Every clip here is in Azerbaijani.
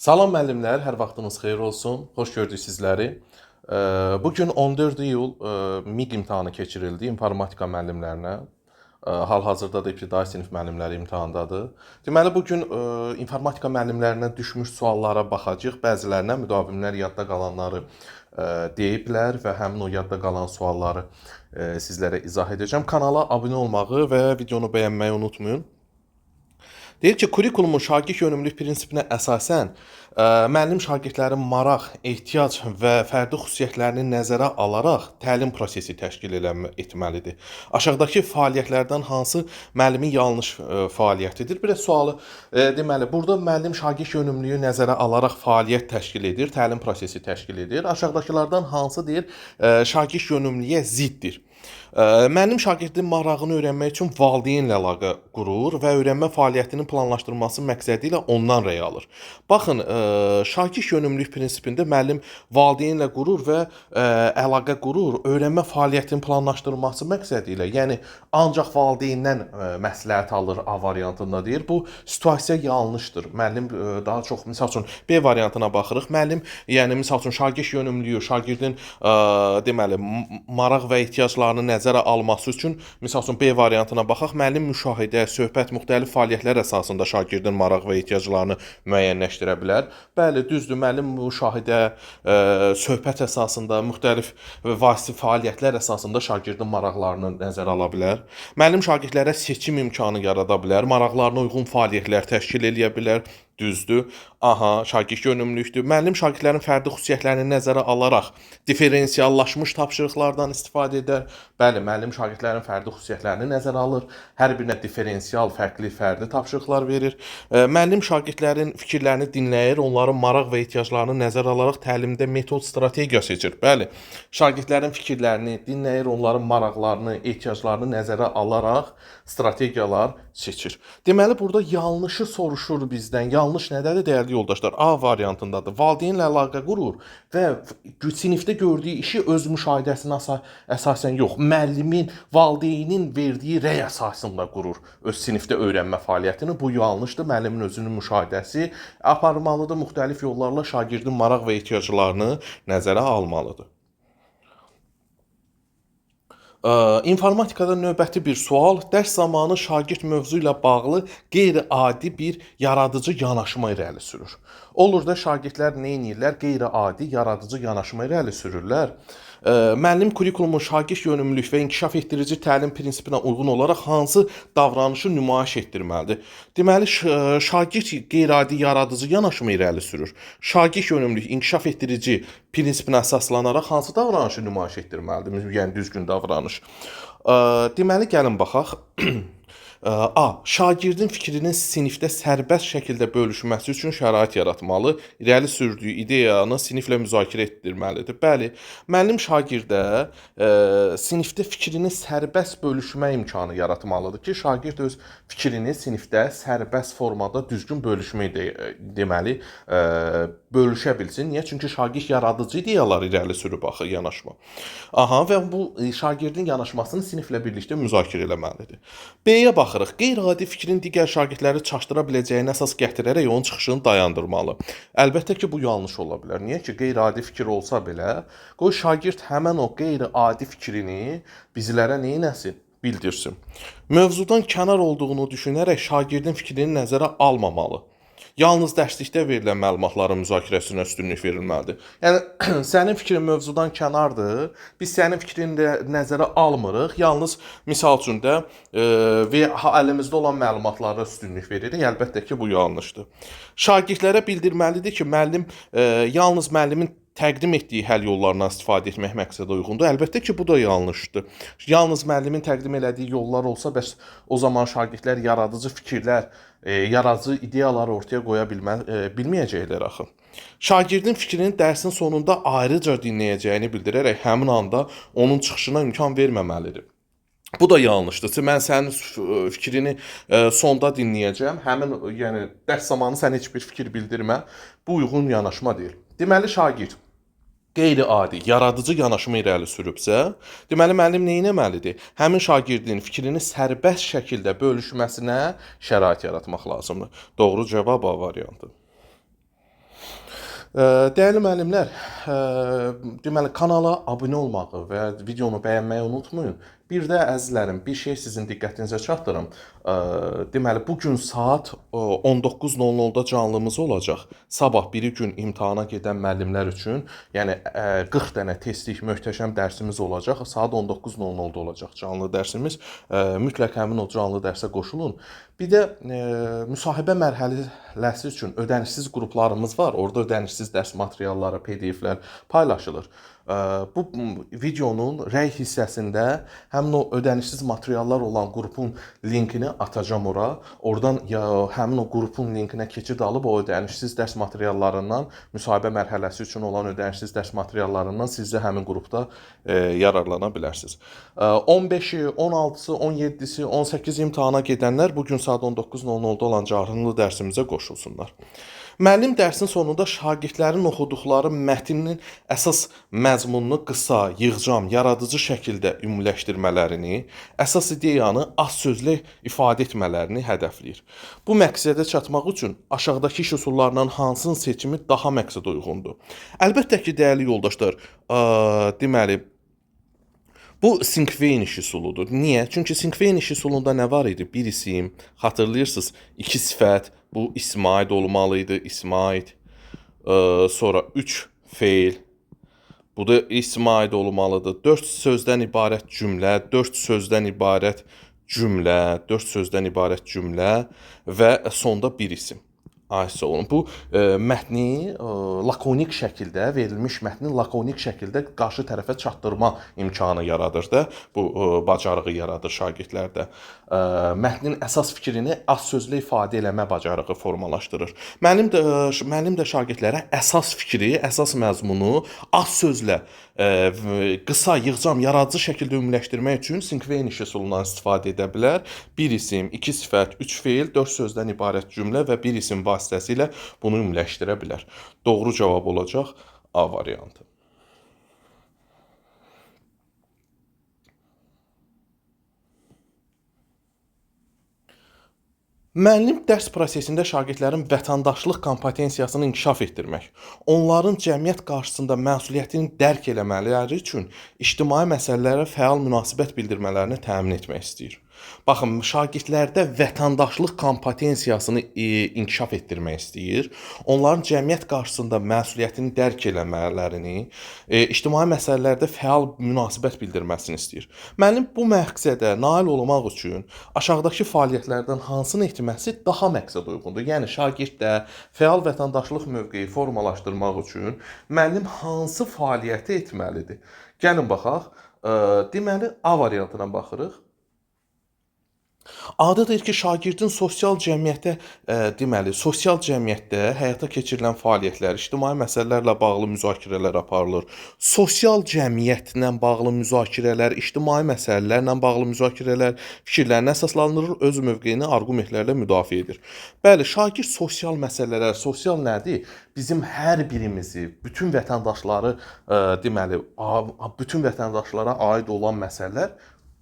Salam müəllimlər, hər vaxtınız xeyir olsun. Xoş gördük sizləri. Bugün 14 iyul MİQ imtahanı keçirildi informatika müəllimlərinə. Hal-hazırda da ibtidai sinif müəllimləri imtahandadır. Deməli bugün informatika müəllimlərinə düşmüş suallara baxacağıq. Bəzilərinə müdavimlər yadda qalanları deyiblər və həmin o yadda qalan sualları sizlərə izah edəcəm. Kanala abunə olmağı və videonu bəyənməyi unutmayın. Deyir ki, kurikulumun şagird yönümlülük prinsipinə əsasən müəllim şagirdlərin maraq, ehtiyac və fərdi xüsusiyyətlərini nəzərə alaraq təlim prosesi təşkil etməlidir. Aşağıdakı fəaliyyətlərdən hansı müəllimin yanlış fəaliyyətidir? Bir də sualı deməli, burada müəllim şagird yönümlülüyü nəzərə alaraq fəaliyyət təşkil edir, təlim prosesi təşkil edir. Aşağıdakılardan hansı deyir şagird yönümlülüyə ziddir? Müəllim şagirdin marağını öyrənmək üçün valideynlə əlaqə qurur və öyrənmə fəaliyyətinin planlaşdırılması məqsədi ilə ondan rəy alır. Baxın, şagird yönümlülük prinsipində müəllim valideynlə qurur və əlaqə qurur, öyrənmə fəaliyyətinin planlaşdırılması məqsədi ilə. Yəni ancaq valideyndən məsləhət alır A variantında deyir. Bu situasiya yanlışdır. Müəllim daha çox məsəl üçün B variantına baxırıq. Müəllim, yəni məsəl üçün şagird yönümlülüyü, şagirdin deməli maraq və ehtiyaclarını nəzərə alması üçün, məsəl üçün B variantına baxaq, müəllim müşahidə, söhbət, müxtəlif fəaliyyətlər əsasında şagirdin maraq və ehtiyaclarını müəyyənləşdirə bilər. Bəli, düzdür, müəllim müşahidə, söhbət əsasında, müxtəlif vasitə fəaliyyətlər əsasında şagirdin maraqlarını nəzərə ala bilər. Müəllim şagirdlərə seçim imkanı yarada bilər, maraqlarına uyğun fəaliyyətlər təşkil edə bilər. Düzdür. Aha, şagird yönümlülükdür. Müəllim şagirdlərin fərdi xüsusiyyətlərini nəzərə alaraq diferensiallaşmış tapşırıqlardan istifadə edər. Bəli, müəllim şagirdlərin fərdi xüsusiyyətlərini nəzərə alır. Hər birinə diferensial, fərdi tapşırıqlar verir. Müəllim şagirdlərin fikirlərini dinləyir, onların maraq və ehtiyaclarını nəzərə alaraq təlimdə metod, strategiya seçir. Bəli, şagirdlərin fikirlərini dinləyir, onların maraqlarını, ehtiyaclarını nəzərə alaraq strategiyalar seçir. Deməli, burada yanlışı soruşur bizdən. Yanlış nədədir, dəyərli yoldaşlar? A variantındadır. Valideynlə əlaqə qurur və sinifdə gördüyü işi öz müşahidəsinə əsasən yox, müəllimin, valideynin verdiyi rəy əsasında qurur öz sinifdə öyrənmə fəaliyyətini. Bu yanlışdır. Müəllimin özünün müşahidəsi aparmalıdır. Müxtəlif yollarla şagirdin maraq və ehtiyaclarını nəzərə almalıdır. İnformatikada növbəti bir sual, dərs zamanı şagird mövzu ilə bağlı qeyri-adi bir yaradıcı yanaşma irəli sürür. Olur da şagirdlər nə edirlər? Qeyri-adi yaradıcı yanaşma irəli sürürlər. Müəllim kurikulumun şagird yönümlülük və inkişaf etdirici təlim prinsipinə uyğun olaraq hansı davranışı nümayiş etdirməlidir? Deməli, şagird qeyri-adi yaradıcı yanaşma irəli sürür. Şagird yönümlülük, inkişaf etdirici prinsipinə əsaslanaraq hansı davranışı nümayiş etdirməlidir? Yəni düzgün davranış. Deməli, gəlin baxaq. A. Şagirdin fikrinin sinifdə sərbəst şəkildə bölüşməsi üçün şərait yaratmalı, irəli sürdüyü ideyanı siniflə müzakirə etdirməlidir. Bəli, müəllim şagirdə sinifdə fikrini sərbəst bölüşmə imkanı yaratmalıdır ki, şagird öz fikrini sinifdə sərbəst formada düzgün bölüşmək deməli, bölüşə bilsin. Niyə? Çünki şagird yaradıcı ideyalar irəli sürüb axı yanaşma. Aha, və bu şagirdin yanaşmasını siniflə birlikdə müzakirə eləməlidir. B-yə baxırıq. Qeyri-adi fikrin digər şagirdləri çaşdıra biləcəyini əsas gətirərək onun çıxışını dayandırmalı. Əlbəttə ki, bu yanlış ola bilər. Niyə ki, qeyri-adi fikir olsa belə, qoy şagird həmən o qeyri-adi fikrini bizlərə neynəsin? Bildirsin. Mövzudan kənar olduğunu düşünərək şagirdin fikrini nəzərə almamalı. Yalnız dərslikdə verilən məlumatların müzakirəsinə üstünlük verilməlidir. Yəni, sənin fikrin mövzudan kənardır, biz sənin fikrini də nəzərə almırıq, yalnız misal üçün də əlimizdə olan məlumatlara üstünlük veririk. Əlbəttə ki, bu yanlışdır. Şagirdlərə bildirməlidir ki, müəllim yalnız müəllimin təqdim etdiyi həll yollarından istifadə etmək məqsədə uyğundur. Əlbəttə ki, bu da yanlışdır. Yalnız müəllimin təqdim elədiyi yollar olsa, bəs o zaman şagirdlər yaradıcı fikirlər, yaradıcı ideyaları ortaya qoya bilməyəcəklər axı. Şagirdin fikrini dərsin sonunda ayrıca dinləyəcəyini bildirərək həmin anda onun çıxışına imkan verməməlidir. Bu da yanlışdır. Mən sənin fikrini sonda dinləyəcəm. Həmin, yəni dərs zamanı sən heç bir fikir bildirmə. Bu uyğun yanaşma deyil. Deməli, şagird qeyri-adi, yaradıcı yanaşma irəli sürübsə, deməli, müəllim nə etməlidir? Həmin şagirdin fikrini sərbəst şəkildə bölüşməsinə şərait yaratmaq lazımdır. Doğru cavab A variantı. Dəyərli müəllimlər, deməli kanala abunə olmağı və videonu bəyənməyi unutmayın. Bir də əzizlərim, bir şey sizin diqqətinizə çatdırım. Deməli bu gün saat 19:00-da canlımız olacaq. Sabah biri gün imtahana gedən müəllimlər üçün, yəni 40 dənə testlik möhtəşəm dərsimiz olacaq. Saat 19:00-da olacaq canlı dərsimiz. Mütləq həmin o canlı dərsə qoşulun. Bir də müsahibə mərhələsi üçün ödənişsiz qruplarımız var. Orada ödənişsiz dərs materialları, PDF-lər paylaşılır. Bu videonun rəy hissəsində həmin o ödənişsiz materiallar olan qrupun linkini atacağam ora. Oradan həmin o qrupun linkinə keçid alıb o ödənişsiz dərs materiallarından, müsahibə mərhələsi üçün olan ödənişsiz dərs materiallarından siz də həmin qrupda yararlana bilərsiniz. 15-i, 16-sı, 17-si, 18 imtahana gedənlər bu gün saat 19:00-da olan canlı dərsimizə qoşulsunlar. Müəllim dərsin sonunda şagirdlərin oxuduqları mətnin əsas məzmununu qısa, yığcam, yaradıcı şəkildə ümumiləşdirmələrini, əsas ideyanı az sözlə ifadə etmələrini hədəfləyir. Bu məqsədə çatmaq üçün aşağıdakı iş üsullarından hansının seçimi daha məqsədə uyğundur? Əlbəttə ki, dəyərli yoldaşlar, deməli bu Sinkveyn iş üsuludur. Niyə? Çünki Sinkveyn iş üsulunda nə var idi? Bir isim, xatırlayırsınız, iki sifət, bu ismə aid olmalı idi, ismə aid. Sonra 3 feil, bu da ismə aid olmalıdır. 4 sözdən ibarət cümlə, 4 sözdən ibarət cümlə, 4 sözdən ibarət cümlə və sonda bir isim. Aydın olun. Bu mətni lakonik şəkildə, verilmiş mətni lakonik şəkildə qarşı tərəfə çatdırma imkanı yaradır da. Bu bacarığı yaradır şagirdlərdə. Mətnin əsas fikrini az sözlə ifadə eləmə bacarığı formalaşdırır. Müəllim də şagirdlərə əsas fikri, əsas məzmunu az sözlə qısa, yığcam, yaradıcı şəkildə ümumiləşdirmək üçün Sinkveyn iş üsulundan istifadə edə bilər. Bir isim, iki sifət, 3 feil, 4 sözdən ibarət cümlə və bir isim vasitəsilə bunu ümumiləşdirə bilər. Doğru cavab olacaq A variantı. Müəllim dərs prosesində şagirdlərin vətəndaşlıq kompetensiyasını inkişaf etdirmək, onların cəmiyyət qarşısında məsuliyyətini dərk eləmələri üçün ictimai məsələlərə fəal münasibət bildirmələrini təmin etmək istəyir. Baxın, şagirdlərdə vətəndaşlıq kompetensiyasını inkişaf etdirmək istəyir. Onların cəmiyyət qarşısında məsuliyyətini dərk eləmələrini, ictimai məsələlərdə fəal münasibət bildirməsini istəyir. Müəllim bu məqsədə nail olmaq üçün aşağıdakı fəaliyyətlərdən hansını etməsi daha məqsədə uyğundur? Yəni şagirddə fəal vətəndaşlıq mövqeyi formalaşdırmaq üçün müəllim hansı fəaliyyəti etməlidir? Gəlin baxaq. Deməli A variantına baxırıq. A'da deyir ki, şagirdin sosial cəmiyyətdə, deməli, sosial cəmiyyətdə həyata keçirilən fəaliyyətlər, ictimai məsələlərlə bağlı müzakirələr aparılır. Sosial cəmiyyətlə bağlı müzakirələr, ictimai məsələlərlə bağlı müzakirələr fikirlərinə əsaslandırır, öz mövqeyini arqumentlərlə müdafiə edir. Bəli, şagird sosial məsələlər, sosial nədir? Bizim hər birimizi, bütün vətəndaşları, deməli, bütün vətəndaşlara aid olan məsələlər,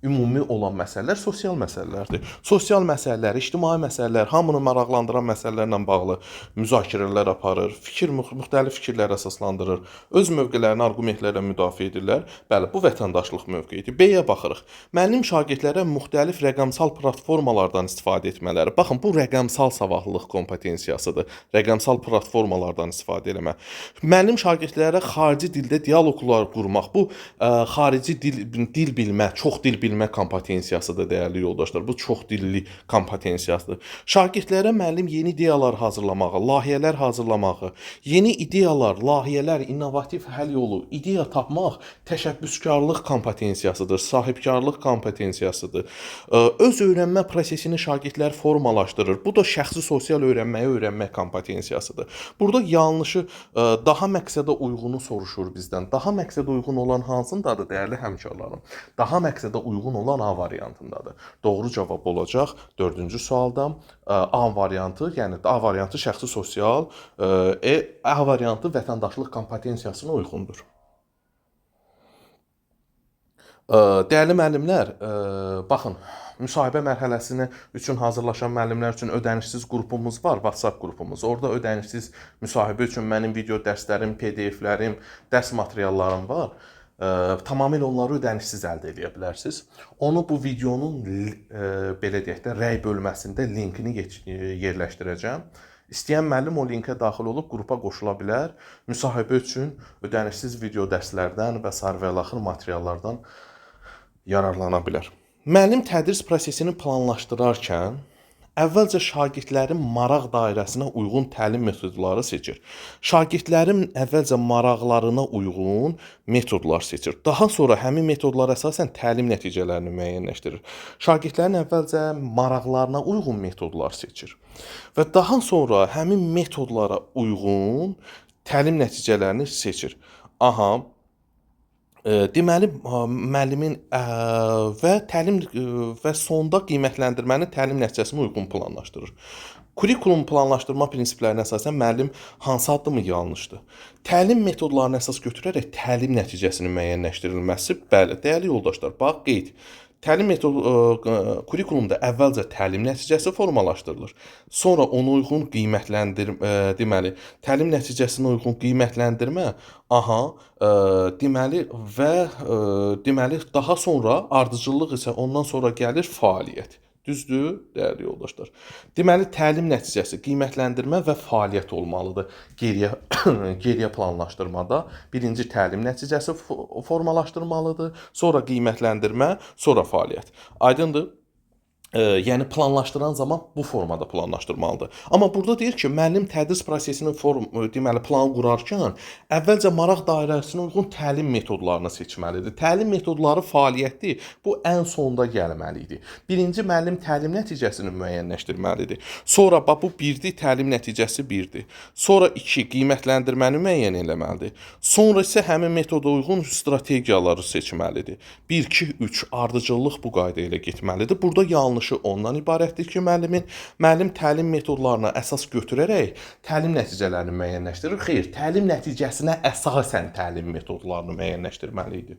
ümumi olan məsələlər sosial məsələlərdir. Sosial məsələlər, ictimai məsələlər, hamını maraqlandıran məsələlərlə bağlı müzakirələr aparır, müxtəlif fikirlər əsaslandırır, öz mövqelərini arqumentlərlə müdafiə edirlər. Bəli, bu vətəndaşlıq mövqeyidir. B-yə baxırıq. Müəllim şagirdlərə müxtəlif rəqəmsal platformalardan istifadə etmələri. Baxın, bu rəqəmsal savadlılıq kompetensiyasıdır. Rəqəmsal platformalardan istifadə etmə. Müəllim şagirdlərə xarici dildə dialoqlar qurmaq. Bu xarici dil bilmə, çox dil bilmə kompetensiyasıdır dəyərli yoldaşlar. Bu çox dilli kompetensiyasıdır. Şagirdlərə müəllim yeni ideyalar hazırlamağı, layihələr hazırlamağı, yeni ideyalar, layihələr, innovativ həll yolu, ideya tapmaq təşəbbüskarlıq kompetensiyasıdır, sahibkarlıq kompetensiyasıdır. Öz öyrənmə prosesini şagirdlər formalaşdırır. Bu da şəxsi sosial öyrənməyi öyrənmək kompetensiyasıdır. Burada yanlışı daha məqsədə uyğunu soruşur bizdən. Daha məqsədə uyğun olan hansındadır dəyərli həmkarlarım? Daha məqsədə uyğun olan A variantındadır. Doğru cavab olacaq 4-cü sualda A variantı, yəni A variantı şəxsi sosial, A variantı vətəndaşlıq kompetensiyasına uyğundur. Dəyərli müəllimlər, baxın, müsahibə mərhələsinə üçün hazırlaşan müəllimlər üçün ödənişsiz qrupumuz var, WhatsApp qrupumuz. Orada ödənişsiz müsahibə üçün mənim video dərslərim, PDF-lərim, dərs materiallarım var. Tamamilə onları ödənişsiz əldə edə bilərsiniz. Onu bu videonun belə deyək də rəy bölməsində linkini yerləşdirəcəm. İstəyən müəllim o linkə daxil olub qrupa qoşula bilər. Müsahibə üçün ödənişsiz video dərslərdən və sair və ilaxır materiallardan yararlana bilər. Müəllim tədris prosesini planlaşdırarkən əvvəlcə şagirdlərin maraq dairəsinə uyğun təlim metodları seçir. Şagirdlərin əvvəlcə maraqlarına uyğun metodlar seçir. Daha sonra həmin metodlara əsasən təlim nəticələrini müəyyənləşdirir. Şagirdlərin əvvəlcə maraqlarına uyğun metodlar seçir və daha sonra həmin metodlara uyğun təlim nəticələrini seçir. Deməli, müəllimin və təlim və sonda qiymətləndirməni təlim nəticəsinə uyğun planlaşdırır. Kurikulum planlaşdırma prinsiplərinə əsasən müəllim hansı addımı yanlışdır? Təlim metodlarını əsas götürərək təlim nəticəsinin müəyyənləşdirilməsi, bəli, dəyərli yoldaşlar, bax qeyd. Təlim kurikulumda əvvəlcə təlim nəticəsi formalaşdırılır. Sonra ona uyğun deməli, təlim nəticəsinə uyğun qiymətləndirmə, deməli daha sonra ardıcıllıq isə ondan sonra gəlir fəaliyyət. Düzdür, dəyərli yoldaşlar. Deməli, təlim nəticəsi, qiymətləndirmə və fəaliyyət olmalıdır. Geriyə planlaşdırmada birinci təlim nəticəsi formalaşdırmalıdır, sonra qiymətləndirmə, sonra fəaliyyət. Aydındır? Yəni planlaşdıran zaman bu formada planlaşdırmalıdır. Amma burada deyir ki, müəllim tədris prosesinin deməli plan qurarkən əvvəlcə maraq dairəsinə uyğun təlim metodlarını seçməlidir. Təlim metodları fəaliyyətdir. Bu ən sonda gəlməlidir. Birinci müəllim təlim nəticəsini müəyyənləşdirməlidir. Sonra bax bu 1-dir, təlim nəticəsi 1-dir. Sonra 2 qiymətləndirməni müəyyən etməlidir. Sonra isə həmin metoda uyğun strategiyaları seçməlidir. 1 2 3 ardıcıllıq bu qayda ilə getməlidir. Burada yanlışı ondan ibarətdir ki, müəllim təlim metodlarına əsas götürərək təlim nəticələrini müəyyənləşdirir. Xeyr, təlim nəticəsinə əsasən təlim metodlarını müəyyənləşdirməli idi.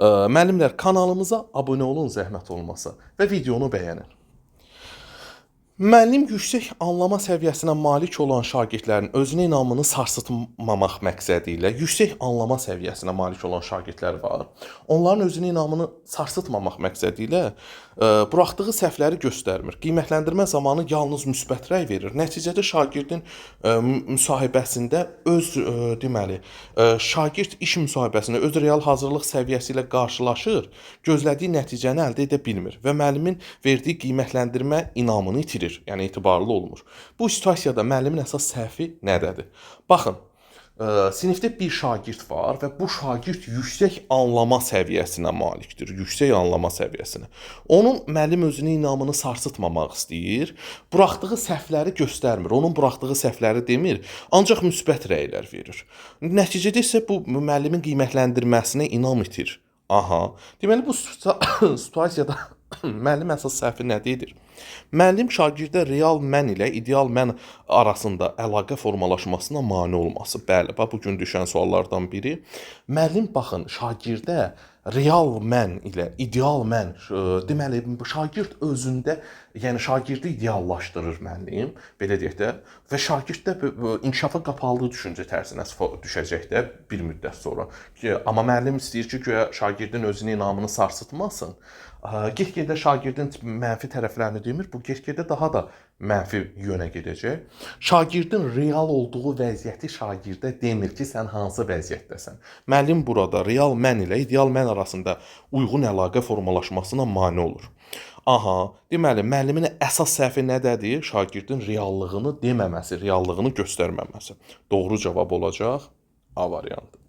Müəllimlər, kanalımıza abunə olun zəhmət olmasa və videonu bəyənin. Müəllim yüksək anlama səviyyəsinə malik olan şagirdlərin özünə inamını sarsıtmamaq məqsədi ilə yüksək anlama səviyyəsinə malik olan şagirdlər var. Onların özünə inamını sarsıtmamaq məqsədi ilə buraxdığı səhvləri göstərmir. Qiymətləndirmə zamanı yalnız müsbət rəy verir. Nəticədə şagirdin müsahibəsində şagird iş müsahibəsində öz real hazırlıq səviyyəsi ilə qarşılaşır, gözlədiyi nəticəni əldə edə bilmir və müəllimin verdiyi qiymətləndirmə inamını itirir. Yəni etibarlı olmur. Bu situasiyada müəllimin əsas səhvi nədədir? Baxın, sinifdə bir şagird var və bu şagird yüksək anlama səviyyəsinə malikdir. Yüksək anlama səviyyəsinə. Onun müəllim özünün inamını sarsıtmamaq istəyir. Buraxdığı səhvləri göstərmir. Onun buraxdığı səhvləri demir, ancaq müsbət rəylər verir. Nəticədə isə bu müəllimin qiymətləndirməsinə inam itir. Deməli bu situasiyada müəllim əsas səhvi nədir? Müəllim şagirdə real mən ilə ideal mən arasında əlaqə formalaşmasına mane olması. Bəli, bu gün düşən suallardan biri. Müəllim baxın, şagirdə real mən ilə ideal mən, deməli şagird özündə, yəni şagirdi ideallaşdırır müəllim, belə deyək də, və şagirddə inkişafa qapalı düşüncə tərzinə düşəcək də bir müddət sonra. Amma müəllim istəyir ki, güya şagirdin özünün inamını sarsıtmasın. Get-gedə şagirdin mənfi tərəflərini demir, bu get-gedə daha da mənfi yönə gedəcək. Şagirdin real olduğu vəziyyəti şagirdə demir ki, sən hansı vəziyyətdəsən. Müəllim burada real mən ilə ideal mən arasında uyğun əlaqə formalaşmasına mane olur. Deməli, müəllimin əsas səhvi nədədir? Şagirdin reallığını deməməsi, reallığını göstərməməsi. Doğru cavab olacaq A variantı.